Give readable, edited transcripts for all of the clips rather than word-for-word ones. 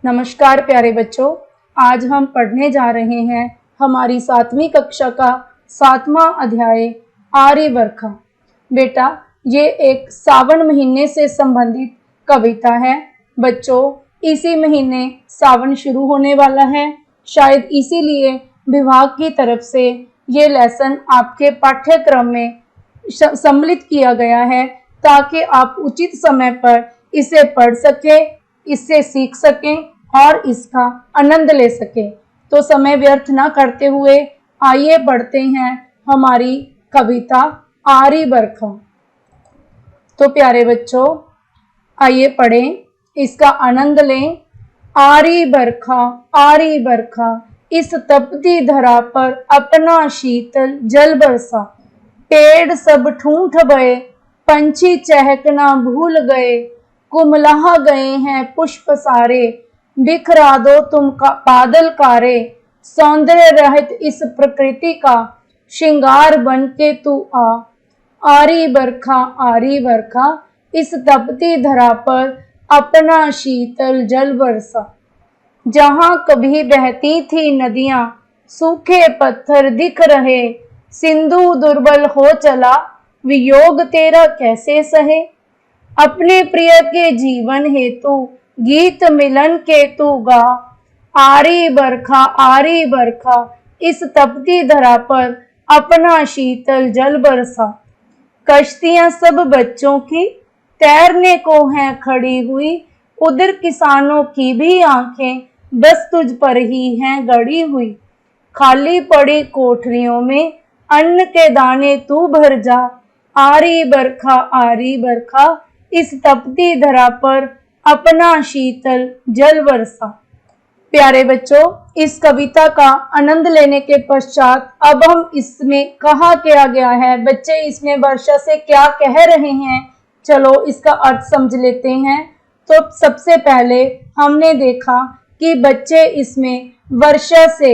नमस्कार प्यारे बच्चों, आज हम पढ़ने जा रहे हैं हमारी 7वीं कक्षा का 7वां अध्याय आर्यवर्षा। बेटा, ये एक सावन महीने से संबंधित कविता है। बच्चों, इसी महीने सावन शुरू होने वाला है, शायद इसीलिए विभाग की तरफ से ये लेसन आपके पाठ्यक्रम में सम्मिलित किया गया है ताकि आप उचित समय पर इसे पढ़ सकें, इससे सीख सकें और इसका आनंद ले सकें। तो समय व्यर्थ न करते हुए आइए पढ़ते हैं हमारी कविता आर्यवर्षा। तो प्यारे बच्चों, आइए पढ़ें, इसका आनंद लें। आर्यवर्षा आर्यवर्षा, इस तपती धरा पर अपना शीतल जल बरसा। पेड़ सब ठूंठ गए, पंछी चहकना भूल गए, कुमलाह गए हैं पुष्प सारे, बिखरा दो तुम का बादल कारे। सौंदर्य रहित इस प्रकृति का श्रृंगार बन के तू आ। आर्यवर्षा आर्यवर्षा, इस तपती धरा पर अपना शीतल जल बरसा। जहाँ कभी बहती थी नदियाँ, सूखे पत्थर दिख रहे, सिंधु दुर्बल हो चला, वियोग तेरा कैसे सहे। अपने प्रिय के जीवन हेतु गीत मिलन के तू गा। आर्यवर्षा आर्यवर्षा, इस तपती धरा पर अपना शीतल जल बरसा। कश्तियां सब बच्चों की तैरने को हैं खड़ी हुई, उधर किसानों की भी आंखें बस तुझ पर ही हैं गड़ी हुई। खाली पड़ी कोठरियों में अन्न के दाने तू भर जा। आर्यवर्षा आर्यवर्षा, इस तपती धरा पर अपना शीतल जल बरसा। प्यारे बच्चों, इस कविता का आनंद लेने के पश्चात अब हम इसमें कहा क्या गया है, बच्चे इसमें वर्षा से क्या कह रहे हैं, चलो इसका अर्थ समझ लेते हैं। तो सबसे पहले हमने देखा कि बच्चे इसमें वर्षा से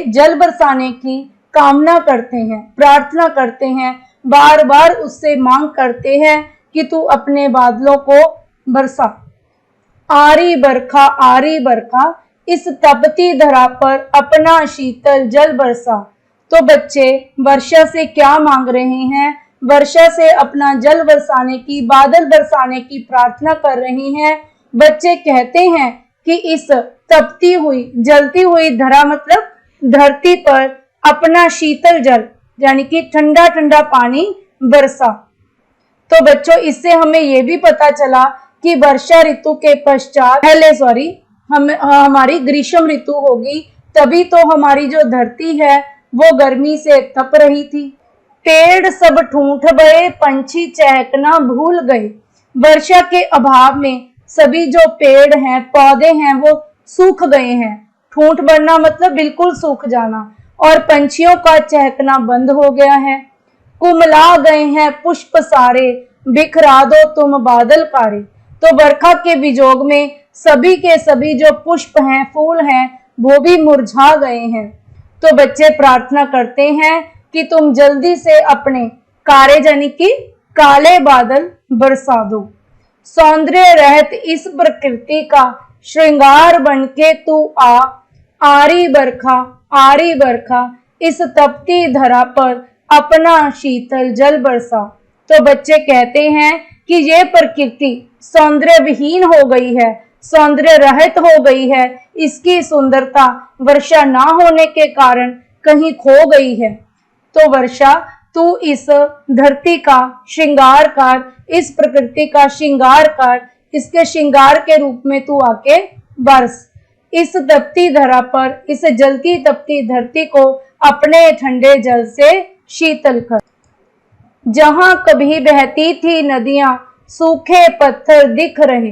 जल बरसाने की कामना करते हैं, प्रार्थना करते हैं, बार बार उससे मांग करते हैं कि तू अपने बादलों को बरसा। आर्यवर्षा आर्यवर्षा, इस तपती धरा पर अपना शीतल जल बरसा। तो बच्चे वर्षा से क्या मांग रहे हैं? वर्षा से अपना जल बरसाने की, बादल बरसाने की प्रार्थना कर रहे हैं। बच्चे कहते हैं कि इस तपती हुई, जलती हुई धरा मतलब धरती पर अपना शीतल जल यानी कि ठंडा ठंडा पानी बरसा। तो बच्चों, इससे हमें यह भी पता चला कि वर्षा ऋतु के पश्चात हमारी ग्रीष्म ऋतु होगी, तभी तो हमारी जो धरती है वो गर्मी से तप रही थी। पेड़ सब ठूंठ गए, पंछी चहकना भूल गए। वर्षा के अभाव में सभी जो पेड़ हैं, पौधे हैं, वो सूख गए हैं। ठूंठ बढ़ना मतलब बिल्कुल सूख जाना, और पंछियों का चहकना बंद हो गया है। कुमला गए हैं पुष्प सारे, बिखरा दो तुम बादल कारे। तो वर्षा के विजोग में सभी के सभी जो पुष्प हैं, फूल हैं, वो भी मुरझा गए हैं। तो बच्चे प्रार्थना करते हैं कि तुम जल्दी से अपने कारे यानी कि काले बादल बरसा दो। सौंदर्य रहित इस प्रकृति का श्रृंगार बन के तू आ। आर्यवर्षा आर्यवर्षा, इस तपती धरा पर अपना शीतल जल बरसा। तो बच्चे कहते हैं कि ये प्रकृति सौंदर्य विहीन हो गई है, सौंदर्य रहित हो गई है, इसकी सुंदरता वर्षा ना होने के कारण कहीं खो गई है। तो वर्षा, तू इस धरती का श्रृंगार कर, इस प्रकृति का श्रृंगार कर, इसके श्रृंगार के रूप में तू आके बरस। इस तपती धरा पर, इस जलती तपती धरती को अपने ठंडे जल से शीतल कर। जहां कभी बहती थी नदियां, सूखे पत्थर दिख रहे।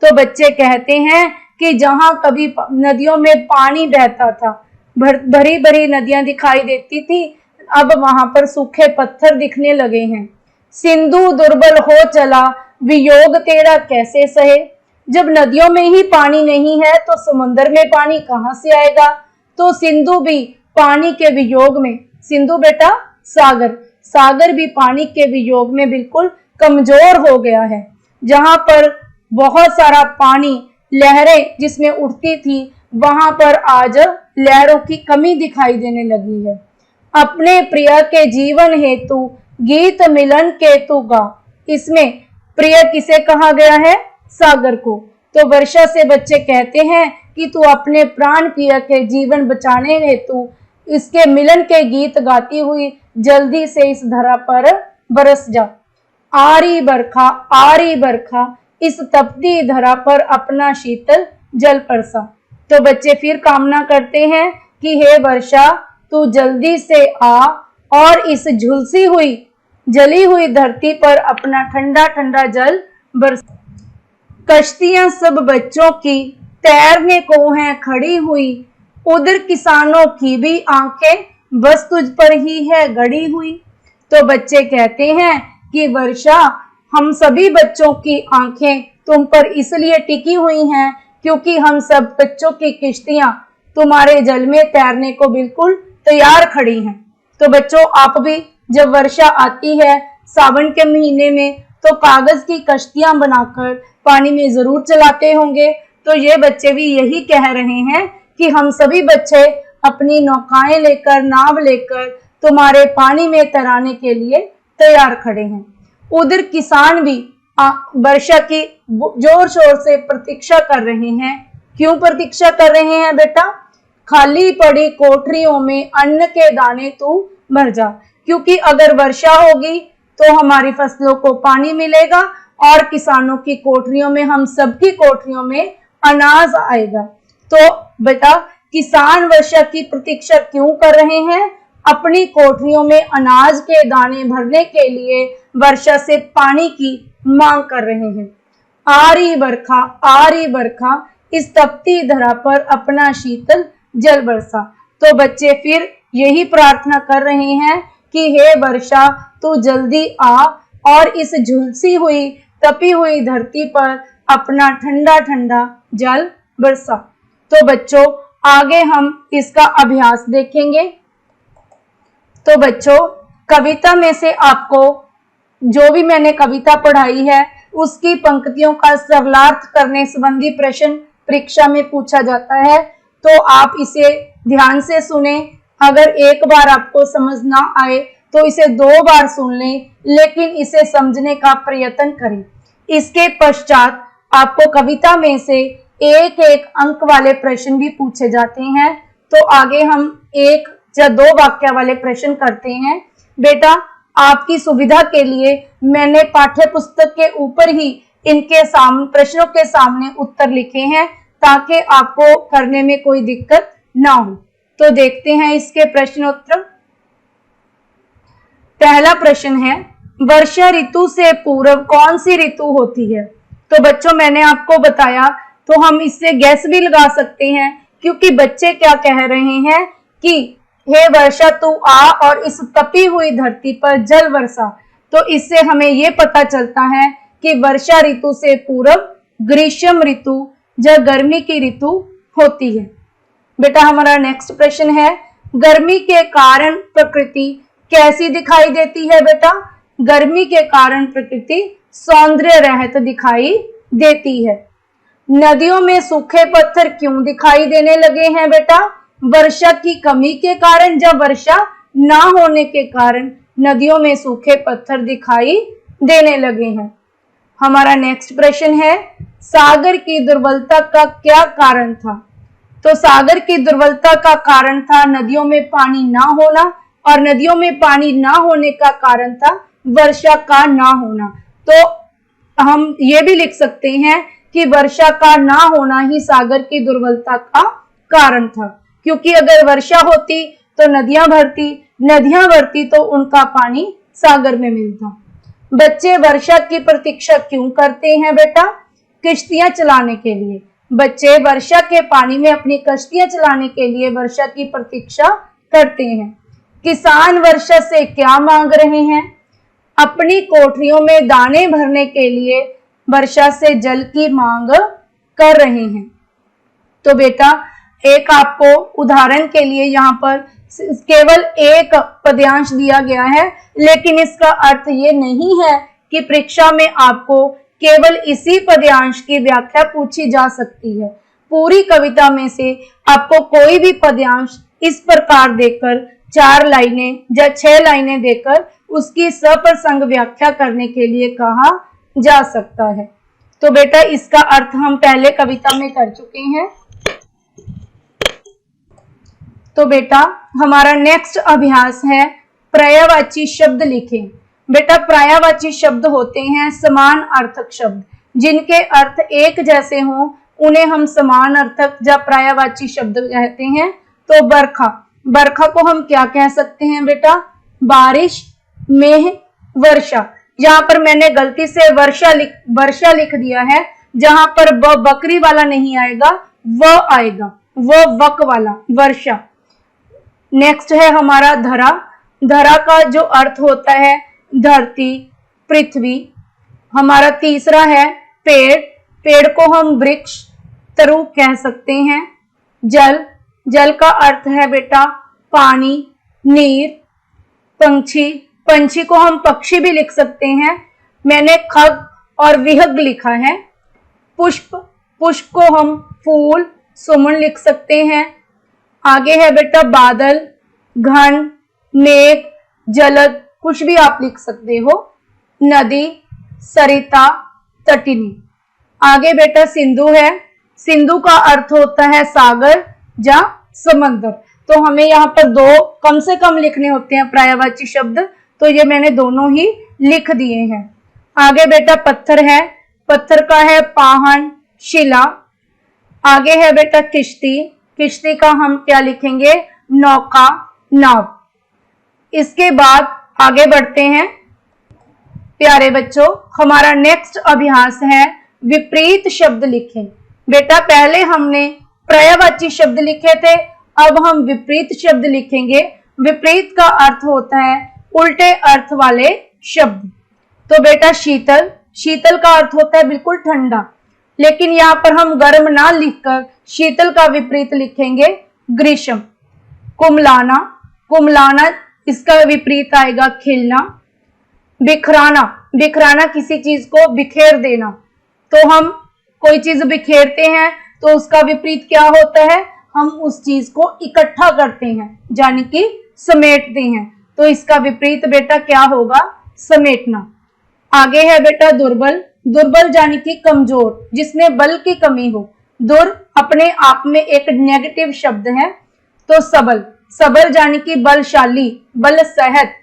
तो बच्चे कहते हैं कि जहां कभी नदियों में पानी बहता था, भरी भरी नदियां दिखाई देती थी, अब वहां पर सूखे पत्थर दिखने लगे हैं। सिंधु दुर्बल हो चला, वियोग तेरा कैसे सहे। जब नदियों में ही पानी नहीं है तो समुद्र में पानी कहां से आएगा। तो सिंधु भी पानी के वियोग में, सिंधु बेटा सागर, सागर भी पानी के वियोग में बिल्कुल कमजोर हो गया है। जहां पर बहुत सारा पानी लहरें जिसमें उठती थी वहां पर आज लहरों की कमी दिखाई देने लगी है। अपने प्रिय के जीवन हेतु गीत मिलन केतु गा। इसमें प्रिय किसे कहा गया है? सागर को। तो वर्षा से बच्चे कहते हैं कि तू अपने प्राण प्रिय के जीवन बचाने हेतु इसके मिलन के गीत गाती हुई जल्दी से इस धरा पर बरस जा। आरी बरखा इस तपती धरा पर अपना शीतल जल बरसा। तो बच्चे फिर कामना करते हैं कि हे वर्षा तू जल्दी से आ और इस झुलसी हुई जली हुई धरती पर अपना ठंडा ठंडा जल बरसा। कश्तियां सब बच्चों की तैरने को हैं खड़ी हुई, उधर किसानों की भी आंखें बस तुझ पर ही है गड़ी हुई। तो बच्चे कहते हैं कि वर्षा हम सभी बच्चों की आंखें तुम पर इसलिए टिकी हुई हैं क्योंकि हम सब बच्चों की किश्तियां तुम्हारे जल में तैरने को बिल्कुल तैयार खड़ी हैं। तो बच्चों आप भी जब वर्षा आती है सावन के महीने में तो कागज की कश्तियां बनाकर पानी में जरूर चलाते होंगे। तो ये बच्चे भी यही कह रहे हैं कि हम सभी बच्चे अपनी नौकाएं लेकर नाव लेकर तुम्हारे पानी में तैराने के लिए तैयार खड़े हैं। उधर किसान भी वर्षा की जोर शोर से प्रतीक्षा कर रहे हैं। क्यों प्रतीक्षा कर रहे हैं बेटा? खाली पड़ी कोठरियों में अन्न के दाने तू भर जा, क्योंकि अगर वर्षा होगी तो हमारी फसलों को पानी मिलेगा और किसानों की कोठरियों में, हम सबकी कोठरियों में अनाज आएगा। तो बेटा किसान वर्षा की प्रतीक्षा क्यों कर रहे हैं? अपनी कोठरियों में अनाज के दाने भरने के लिए वर्षा से पानी की मांग कर रहे हैं। आरी बरखा इस तपती धरा पर अपना शीतल जल बरसा। तो बच्चे फिर यही प्रार्थना कर रहे हैं कि हे वर्षा तू जल्दी आ और इस झुलसी हुई तपी हुई धरती पर अपना ठंडा ठंडा जल बरसा। तो बच्चों आगे हम इसका अभ्यास देखेंगे। तो बच्चों कविता में से आपको जो भी मैंने कविता पढ़ाई है उसकी पंक्तियों का सरलार्थ करने संबंधी प्रश्न परीक्षा में पूछा जाता है। तो आप इसे ध्यान से सुने। अगर एक बार आपको समझ ना आए तो इसे 2 बार सुन लें, लेकिन इसे समझने का प्रयत्न करें। इसके पश्चात आपको कविता में से एक एक अंक वाले प्रश्न भी पूछे जाते हैं। तो आगे हम 1 या 2 वाक्य वाले प्रश्न करते हैं। बेटा आपकी सुविधा के लिए मैंने पाठ्य पुस्तक के ऊपर ही इनके प्रश्नों के सामने उत्तर लिखे हैं ताकि आपको करने में कोई दिक्कत ना हो। तो देखते हैं इसके प्रश्नोत्तर। पहला प्रश्न है, वर्षा ऋतु से पूर्व कौन सी ऋतु होती है? तो बच्चों मैंने आपको बताया, तो हम इससे गैस भी लगा सकते हैं, क्योंकि बच्चे क्या कह रहे हैं कि हे वर्षा तू आ और इस तपी हुई धरती पर जल वर्षा। तो इससे हमें ये पता चलता है कि वर्षा ऋतु से पूर्व ग्रीष्म ऋतु या गर्मी की ऋतु होती है। बेटा हमारा नेक्स्ट प्रश्न है, गर्मी के कारण प्रकृति कैसी दिखाई देती है? बेटा गर्मी के कारण प्रकृति सौंदर्य रहित दिखाई देती है। नदियों में सूखे पत्थर क्यों दिखाई देने लगे हैं? बेटा वर्षा की कमी के कारण या वर्षा ना होने के कारण नदियों में सूखे पत्थर दिखाई देने लगे हैं। हमारा नेक्स्ट प्रश्न है, सागर की दुर्बलता का क्या कारण था? तो सागर की दुर्बलता का कारण था नदियों में पानी ना होना, और नदियों में पानी ना होने का कारण था वर्षा का ना होना। तो हम ये भी लिख सकते हैं कि वर्षा का ना होना ही सागर की दुर्बलता का कारण था, क्योंकि अगर वर्षा होती तो नदियां भरती तो उनका पानी सागर में मिलता। बच्चे वर्षा की प्रतीक्षा क्यों करते हैं? बेटा किश्तियां चलाने के लिए। बच्चे वर्षा के पानी में अपनी कश्तियां चलाने के लिए वर्षा की प्रतीक्षा करते हैं। किसान वर्षा से क्या मांग रहे हैं? अपनी कोठरियों में दाने भरने के लिए वर्षा से जल की मांग कर रहे हैं। तो बेटा एक आपको उदाहरण के लिए यहाँ पर केवल एक पद्यांश दिया गया है, लेकिन इसका अर्थ ये नहीं है कि परीक्षा में आपको केवल इसी पद्यांश की व्याख्या पूछी जा सकती है। पूरी कविता में से आपको कोई भी पद्यांश इस प्रकार देकर 4 लाइनें या 6 लाइनें देकर उसकी सप्रसंग व्याख्या करने के लिए कहा जा सकता है। तो बेटा इसका अर्थ हम पहले कविता में कर चुके हैं। तो बेटा हमारा नेक्स्ट अभ्यास है पर्यायवाची शब्द लिखें। बेटा पर्यायवाची शब्द होते हैं समान अर्थक शब्द, जिनके अर्थ एक जैसे हों उन्हें हम समान अर्थक या पर्यायवाची शब्द कहते हैं। तो बरखा, बरखा को हम क्या कह सकते हैं बेटा? बारिश, मेघ, वर्षा। यहाँ पर मैंने गलती से वर्षा लिख दिया है, जहां पर ब बकरी वाला नहीं आएगा, व आएगा, वो वक वाला, वर्षा। नेक्स्ट है हमारा धरा। धरा का जो अर्थ होता है धरती, पृथ्वी। हमारा तीसरा है पेड़, पेड़ को हम वृक्ष, तरु कह सकते हैं। जल, जल का अर्थ है बेटा पानी, नीर। पंछी, पंछी को हम पक्षी भी लिख सकते हैं, मैंने खग और विहग लिखा है। पुष्प, पुष्प को हम फूल, सुमन लिख सकते हैं। आगे है बेटा बादल, घन, मेघ, जलद, कुछ भी आप लिख सकते हो। नदी, सरिता, तटिनी। आगे बेटा सिंधु है, सिंधु का अर्थ होता है सागर या समंदर। तो हमें यहाँ पर 2 कम से कम लिखने होते हैं पर्यायवाची शब्द, तो ये मैंने दोनों ही लिख दिए हैं। आगे बेटा पत्थर है, पत्थर का है पाहन, शिला। आगे है बेटा किश्ती, किश्ती का हम क्या लिखेंगे? नौका, नाव। इसके बाद आगे बढ़ते हैं प्यारे बच्चों, हमारा नेक्स्ट अभ्यास है विपरीत शब्द लिखें। बेटा पहले हमने पर्यायवाची शब्द लिखे थे, अब हम विपरीत शब्द लिखेंगे। विपरीत का अर्थ होता है उल्टे अर्थ वाले शब्द। तो बेटा शीतल, शीतल का अर्थ होता है बिल्कुल ठंडा, लेकिन यहाँ पर हम गर्म ना लिखकर शीतल का विपरीत लिखेंगे ग्रीष्म। कुमलाना, कुमलाना इसका विपरीत आएगा खिलना। बिखराना, बिखराना किसी चीज को बिखेर देना। तो हम कोई चीज बिखेरते हैं तो उसका विपरीत क्या होता है? हम उस चीज को इकट्ठा करते हैं, यानी कि समेटते हैं। तो इसका विपरीत बेटा क्या होगा? समेटना। आगे है बेटा दुर्बल, दुर्बल यानी कि कमजोर, जिसमें बल की कमी हो। दुर अपने आप में एक नेगेटिव शब्द है। तो सबल, सबल यानी कि बलशाली, बल सहत,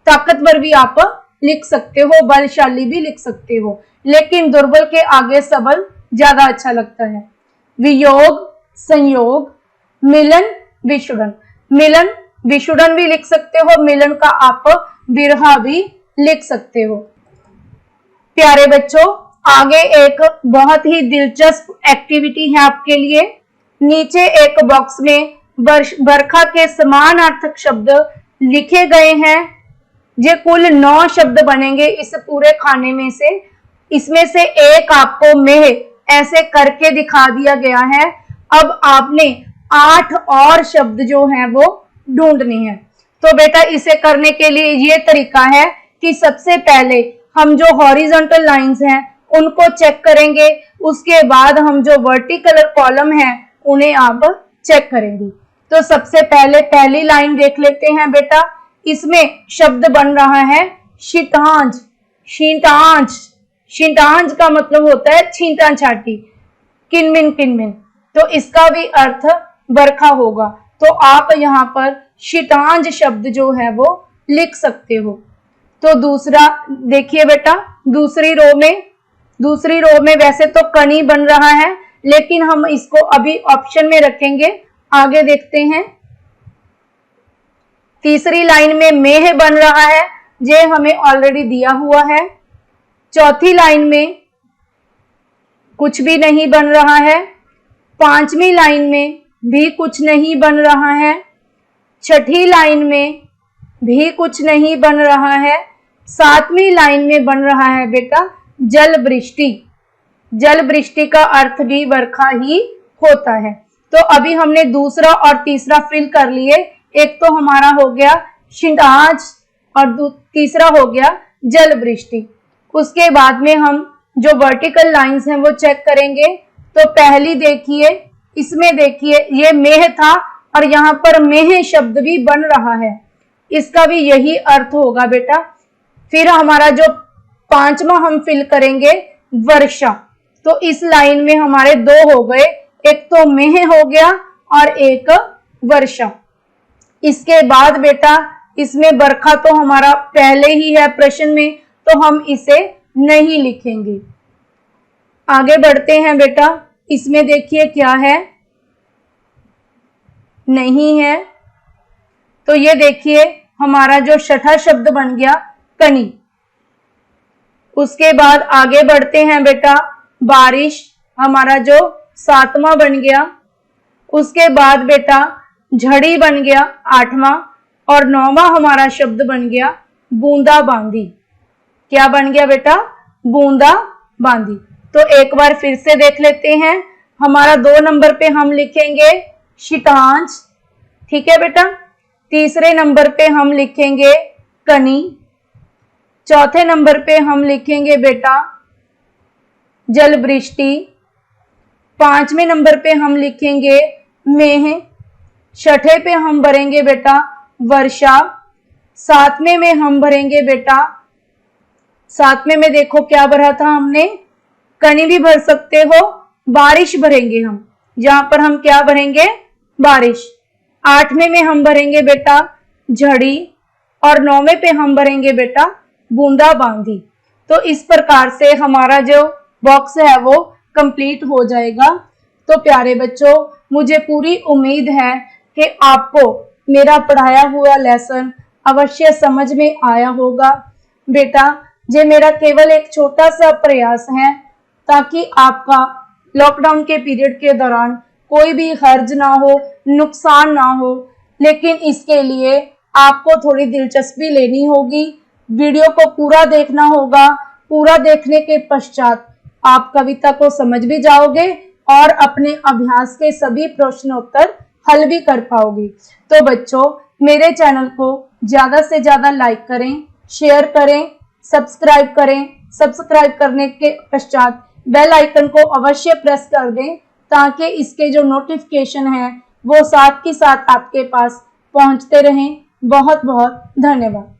ताकतवर भी आप लिख सकते हो, बलशाली भी लिख सकते हो, लेकिन दुर्बल के आगे सबल ज्यादा अच्छा लगता है। वियोग, संयोग, मिलन, विछुड़न। मिलन, विछुड़न भी लिख सकते हो, मिलन का आप बिरहा भी लिख सकते हो। प्यारे बच्चों आगे एक बहुत ही दिलचस्प एक्टिविटी है आपके लिए। नीचे एक बॉक्स में बरखा के समानार्थक शब्द लिखे गए हैं। ये कुल 9 शब्द बनेंगे इस पूरे खाने में से। इसमें से एक आपको मेह ऐसे करके दिखा दिया गया है। अब आपने 8 और शब्द जो हैं वो ढूंढने हैं। तो बेटा इसे करने के लिए ये तरीका है कि सबसे पहले हम जो हॉरिजॉन्टल लाइंस हैं उनको चेक करेंगे, उसके बाद हम जो वर्टिकल कॉलम है उन्हें आप चेक करेंगे। तो सबसे पहले पहली लाइन देख लेते हैं बेटा। इसमें शब्द बन रहा है शीतांज। शीतांज, शीतांज का मतलब होता है छींटा छाटी, किनमिन किनमिन। तो इसका भी अर्थ बरखा होगा। तो आप यहाँ पर शीतांज शब्द जो है वो लिख सकते हो। तो दूसरा देखिए बेटा, दूसरी रो में वैसे तो कनी बन रहा है, लेकिन हम इसको अभी ऑप्शन में रखेंगे, आगे देखते हैं। तीसरी लाइन में मेह बन रहा है, ये हमें ऑलरेडी दिया हुआ है। चौथी लाइन में कुछ भी नहीं बन रहा है। पांचवी लाइन में भी कुछ नहीं बन रहा है। छठी लाइन में भी कुछ नहीं बन रहा है। सातवीं लाइन में बन रहा है बेटा जल वृष्टि। जल वृष्टि का अर्थ भी बरखा ही होता है। तो अभी हमने दूसरा और तीसरा फिल कर लिए। एक तो हमारा हो गया शीतांज और तीसरा हो गया जल वृष्टि। उसके बाद में हम जो वर्टिकल लाइंस हैं वो चेक करेंगे। तो पहली देखिए, इसमें देखिए ये मेह था और यहाँ पर मेह शब्द भी बन रहा है, इसका भी यही अर्थ होगा बेटा। फिर हमारा जो पांचवा हम फिल करेंगे वर्षा, तो इस लाइन में हमारे दो हो गए, एक तो मेह हो गया और एक वर्षा। इसके बाद बेटा इसमें बरखा तो हमारा पहले ही है प्रश्न में, तो हम इसे नहीं लिखेंगे। आगे बढ़ते हैं बेटा, इसमें देखिए क्या है, नहीं है। तो ये देखिए हमारा जो छठा शब्द बन गया कनी। उसके बाद आगे बढ़ते हैं बेटा, बारिश हमारा जो सातवां बन गया। उसके बाद बेटा झड़ी बन गया आठवां, और नौवां हमारा शब्द बन गया बूंदा बांदी। क्या बन गया बेटा? बूंदा बांदी। तो एक बार फिर से देख लेते हैं। हमारा 2 नंबर पे हम लिखेंगे शीतांश, ठीक है बेटा। तीसरे नंबर पे हम लिखेंगे कनी। चौथे नंबर पे हम लिखेंगे बेटा जल वृष्टि। 5वें नंबर पे हम लिखेंगे मेह। छठे पे हम भरेंगे बेटा वर्षा। 7वें में हम भरेंगे बेटा, 7वें में देखो क्या भरा था हमने, कनी भी भर सकते हो, बारिश भरेंगे हम, जहां पर हम क्या भरेंगे? बारिश। 8वें में हम भरेंगे बेटा झड़ी, और 9वें पे हम भरेंगे बेटा बूंदा बांदी। तो इस प्रकार से हमारा जो बॉक्स है वो कंप्लीट हो जाएगा। तो प्यारे बच्चों, मुझे पूरी उम्मीद है कि आपको मेरा पढ़ाया हुआ लेसन अवश्य समझ में आया होगा। बेटा ये मेरा केवल एक छोटा सा प्रयास है ताकि आपका लॉकडाउन के पीरियड के दौरान कोई भी हर्ज ना हो, नुकसान ना हो। लेकिन इसके लिए आपको थोड़ी दिलचस्पी लेनी होगी, वीडियो को पूरा देखना होगा। पूरा देखने के पश्चात आप कविता को समझ भी जाओगे और अपने अभ्यास के सभी प्रश्नोत्तर हल भी कर पाओगे। तो बच्चों, मेरे चैनल को ज्यादा से ज्यादा लाइक करें, शेयर करें, सब्सक्राइब करें। सब्सक्राइब करने के पश्चात बेल आइकन को अवश्य प्रेस कर दें ताकि इसके जो नोटिफिकेशन है वो साथ ही साथ आपके पास पहुंचते रहें। बहुत बहुत धन्यवाद।